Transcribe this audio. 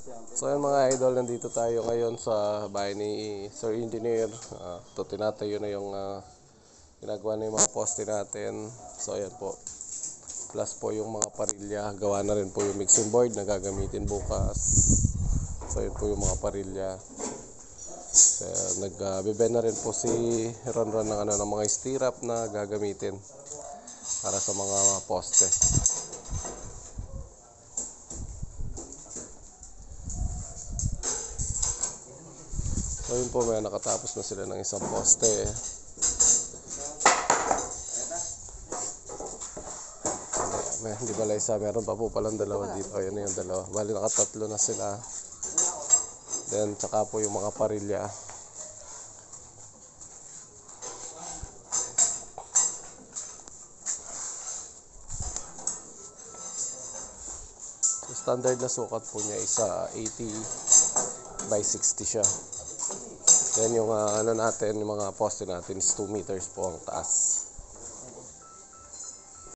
So yun mga idol, nandito tayo ngayon sa bahay ni Sir Engineer. Ito tinatayo na yung ginagawa na yung mga poste natin. So ayan po. Plus po yung mga parilya. Gawa na rin po yung mixing board na gagamitin bukas. So yun po yung mga parilya. So, nagbebenta na rin po si Ronron ng mga stirrup na gagamitin para sa mga poste. So yun po, may nakatapos na sila ng isang poste. Hindi pala isa, meron pa po palang dalawa dito. Ayan na yung dalawa. Bali nakatatlo na sila. Then tsaka po yung mga parilya. So, standard na sukat po niya isa 80 by 60 siya. Then yung natin, yung mga poste natin is 2 meters po ang taas.